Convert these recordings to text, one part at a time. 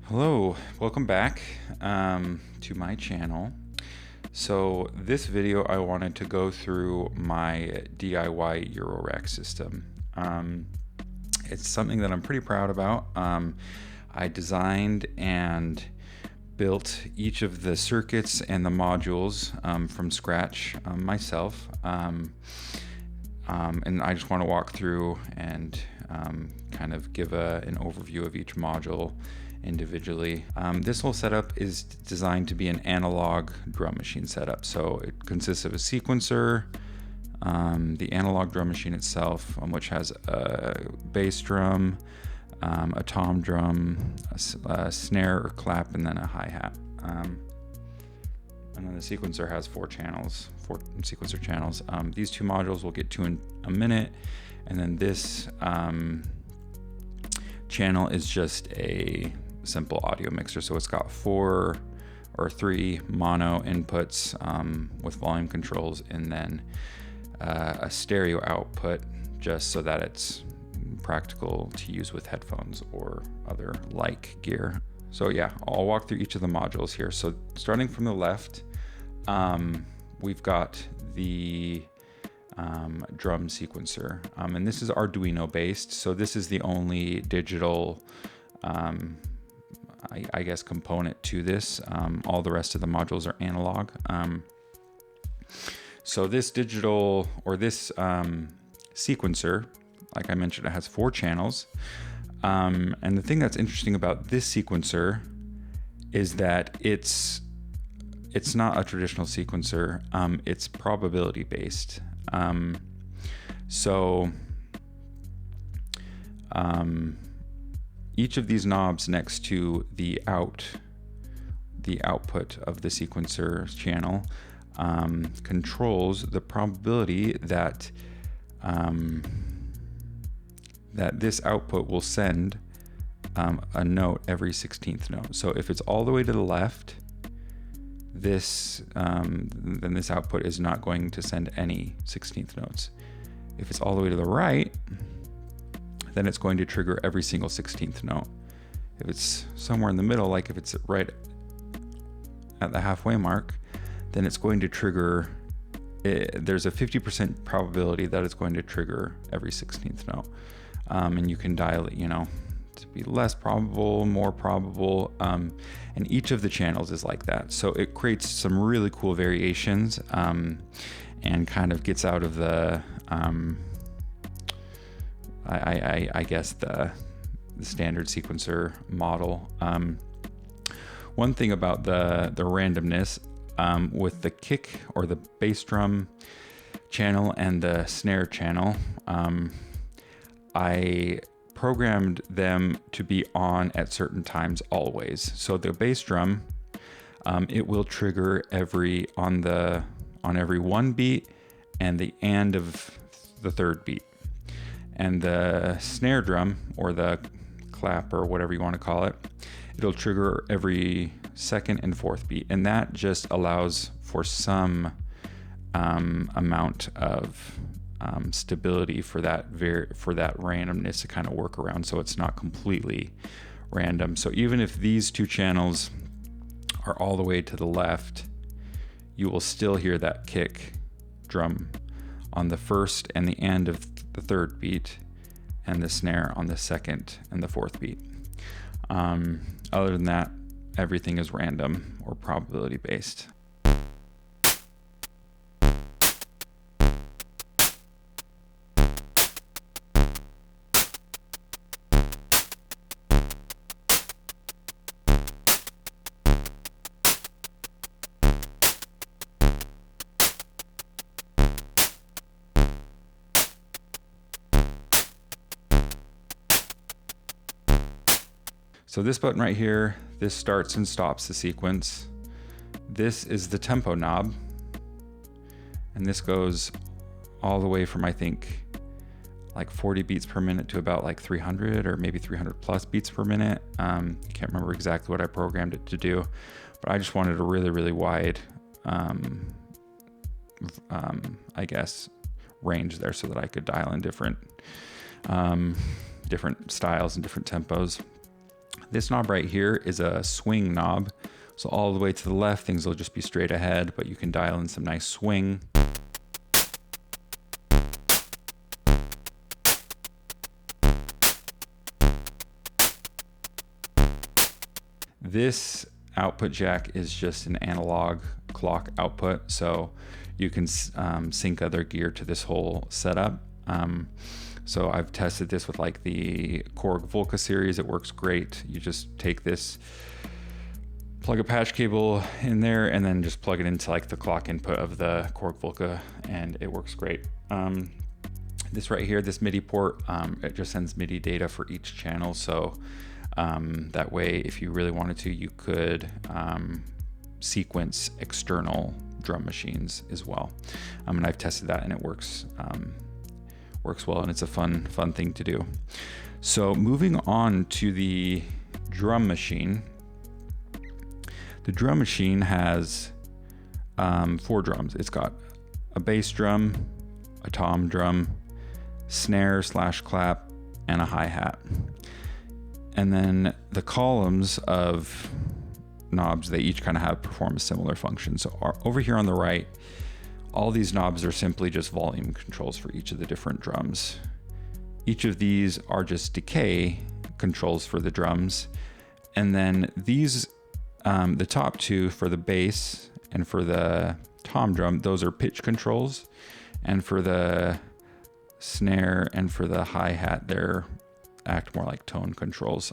Hello, welcome back to my channel. So this video I wanted to go through my DIY Eurorack system. It's something that I'm pretty proud about. I designed and built each of the circuits and the modules from scratch myself. And I just want to walk through and kind of give an overview of each module individually. This whole setup is designed to be an analog drum machine setup. So it consists of a sequencer, the analog drum machine itself, which has a bass drum, a tom drum, a snare or clap, and then a hi-hat. And then the sequencer has four sequencer channels. These two modules we'll get to in a minute. And then this channel is just a simple audio mixer. So it's got three mono inputs with volume controls, and then a stereo output just so that it's practical to use with headphones or other like gear. So yeah, I'll walk through each of the modules here. So starting from the left, we've got the drum sequencer, and this is Arduino based. So this is the only digital I guess component to this. All the rest of the modules are analog. So this digital or this sequencer, like I mentioned, it has four channels. And the thing that's interesting about this sequencer is that it's not a traditional sequencer. It's probability based. Each of these knobs next to the output of the sequencer channel controls the probability that this output will send a note every 16th note. So if it's all the way to the left, then this output is not going to send any 16th notes. If it's all the way to the right, then it's going to trigger every single 16th note. If it's somewhere in the middle, like if it's right at the halfway mark, then it's going to trigger, there's a 50% probability that it's going to trigger every 16th note. And you can dial it, to be less probable, more probable, and each of the channels is like that. So it creates some really cool variations and kind of gets out of the I guess the standard sequencer model. One thing about the randomness with the kick or the bass drum channel and the snare channel, I programmed them to be on at certain times always. So the bass drum, it will trigger on every one beat and the end of the third beat. And the snare drum or the clap or whatever you want to call it, it'll trigger every second and fourth beat. And that just allows for some amount of stability for that randomness to kind of work around, so it's not completely random. So even if these two channels are all the way to the left, you will still hear that kick drum on the first and the end of the third beat, and the snare on the second and the fourth beat. Other than that, everything is random or probability based. So this button right here, this starts and stops the sequence. This is the tempo knob, and this goes all the way from, I think, like 40 beats per minute to about like 300 or maybe 300 plus beats per minute. Can't remember exactly what I programmed it to do, but I just wanted a really, really wide, I guess, range there so that I could dial in different styles and different tempos. This knob right here is a swing knob. So all the way to the left, things will just be straight ahead, but you can dial in some nice swing. This output jack is just an analog clock output, so you can sync other gear to this whole setup. So I've tested this with like the Korg Volca series. It works great. You just take this, plug a patch cable in there, and then just plug it into like the clock input of the Korg Volca, and it works great. This right here, this MIDI port, it just sends MIDI data for each channel. So that way, if you really wanted to, you could sequence external drum machines as well. And I've tested that, and it works well, and it's a fun thing to do. So moving on to the drum machine. The drum machine has 4 drums. It's got a bass drum, a tom drum, snare / clap, and a hi-hat. And then the columns of knobs, they each kind of perform a similar function. So over here on the right, all these knobs are simply just volume controls for each of the different drums. Each of these are just decay controls for the drums. And then these, the top 2 for the bass and for the tom drum, those are pitch controls. And for the snare and for the hi-hat, they're act more like tone controls.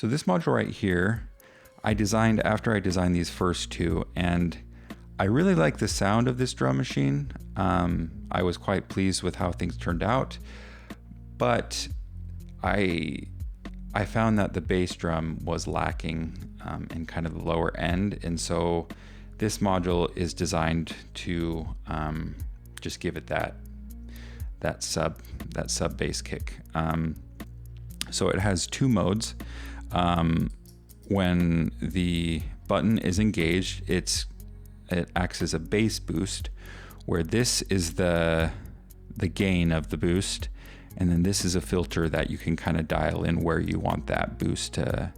So this module right here, I designed after I designed these first two, and I really like the sound of this drum machine. I was quite pleased with how things turned out, but I found that the bass drum was lacking in kind of the lower end, and so this module is designed to just give it that sub bass kick. So it has two modes. When the button is engaged, it acts as a bass boost, where this is the gain of the boost, and then this is a filter that you can kind of dial in where you want that boost to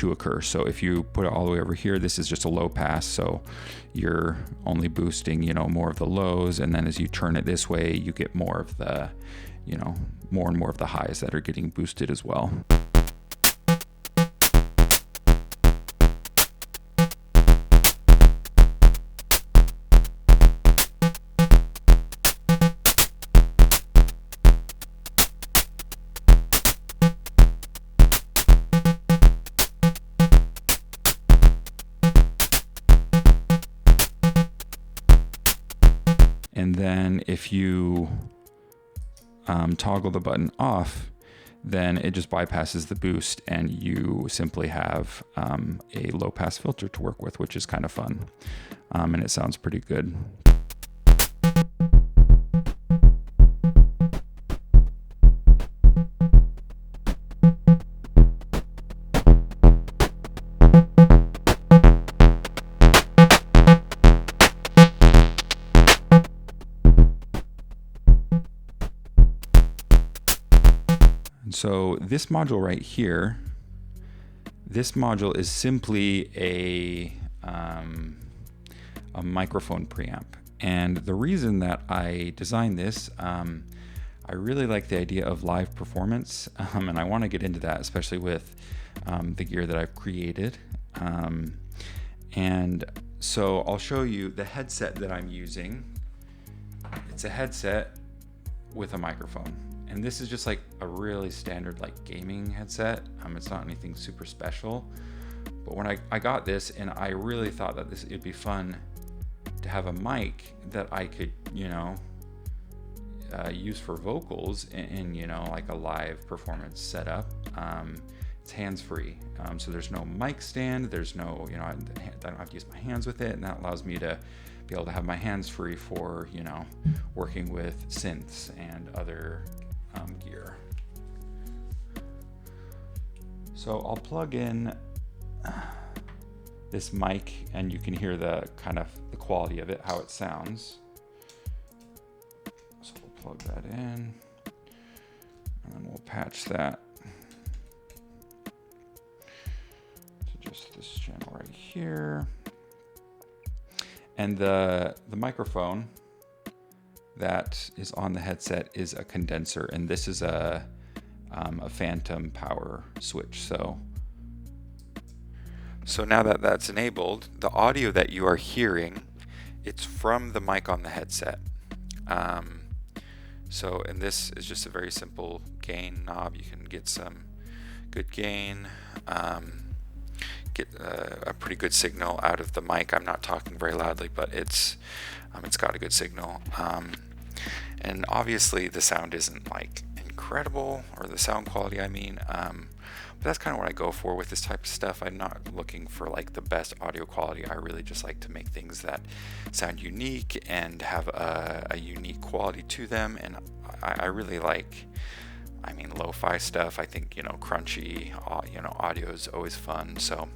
occur. So if you put it all the way over here, this is just a low pass, so you're only boosting, more of the lows, and then as you turn it this way, you get more of the, more and more of the highs that are getting boosted as well. And then if you toggle the button off, then it just bypasses the boost, and you simply have a low pass filter to work with, which is kind of fun, and it sounds pretty good. So this module right here, this module is simply a microphone preamp. And the reason that I designed this, I really like the idea of live performance, and I want to get into that, especially with the gear that I've created. And so I'll show you the headset that I'm using. It's a headset with a microphone. And this is just like a really standard like gaming headset. It's not anything super special. But when I got this, and I really thought that it'd be fun to have a mic that I could, use for vocals in like a live performance setup. It's hands-free, so there's no mic stand. There's no, I don't have to use my hands with it, and that allows me to be able to have my hands free for, working with synths and other gear. So I'll plug in this mic, and you can hear the kind of the quality of it, how it sounds. So we'll plug that in, and then we'll patch that to just this channel right here. And the microphone that is on the headset is a condenser, and this is a phantom power switch. So now that that's enabled, the audio that you are hearing, it's from the mic on the headset. And this is just a very simple gain knob. You can get some good gain, get a pretty good signal out of the mic. I'm not talking very loudly, but it's got a good signal. And obviously the sound isn't like incredible, or the sound quality, but that's kind of what I go for with this type of stuff. I'm not looking for like the best audio quality. I really just like to make things that sound unique and have a unique quality to them. And I really like, lo-fi stuff. I think, crunchy, audio is always fun. So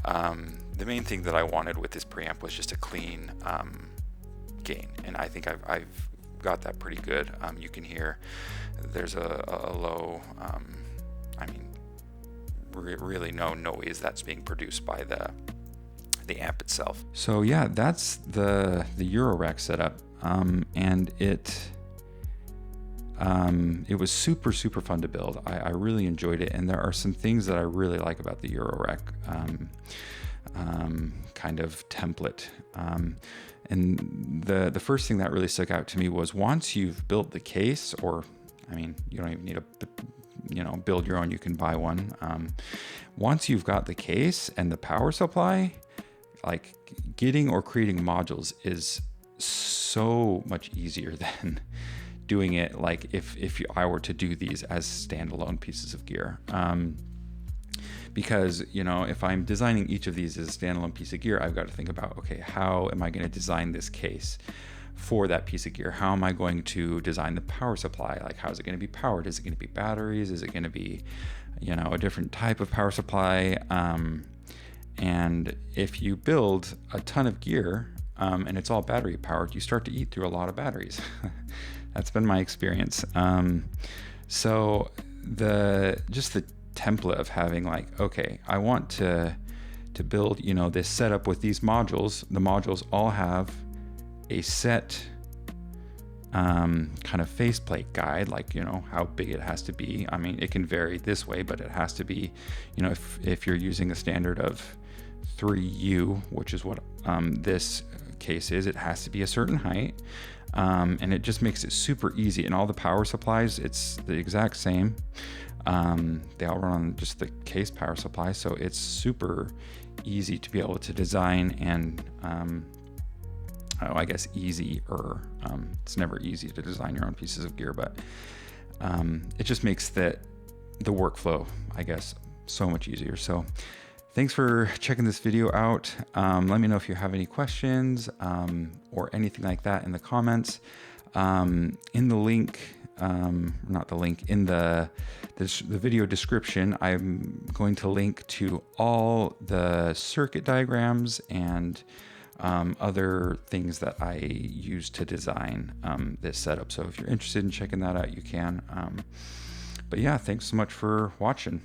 the main thing that I wanted with this preamp was just a clean gain, and I think I've got that pretty good. You can hear there's a low, really no noise that's being produced by the amp itself. So yeah, that's the Eurorack setup, and it was super fun to build. I really enjoyed it, and there are some things that I really like about the Eurorack kind of template. And the first thing that really stuck out to me was, once you've built the case, or you don't even need to build your own, you can buy one. Once you've got the case and the power supply, like getting or creating modules is so much easier than doing it like if I were to do these as standalone pieces of gear. Because, if I'm designing each of these as a standalone piece of gear, I've got to think about, okay, how am I going to design this case for that piece of gear? How am I going to design the power supply? Like, how is it going to be powered? Is it going to be batteries? Is it going to be, a different type of power supply? And if you build a ton of gear and it's all battery powered, you start to eat through a lot of batteries. That's been my experience. So the template of having like, okay, I want to build, this setup with these modules. The modules all have a set kind of faceplate guide, like, how big it has to be. I mean, it can vary this way, but it has to be, if you're using a standard of 3U, which is what this case is, it has to be a certain height. And it just makes it super easy. And all the power supplies, it's the exact same. They all run on just the case power supply, so it's super easy to be able to design and I guess easier. It's never easy to design your own pieces of gear, but it just makes the workflow, I guess, so much easier. So thanks for checking this video out. Let me know if you have any questions or anything like that in the comments. In the link, not the link, in the video description, I'm going to link to all the circuit diagrams and other things that I use to design this setup. So if you're interested in checking that out, you can. But yeah, thanks so much for watching.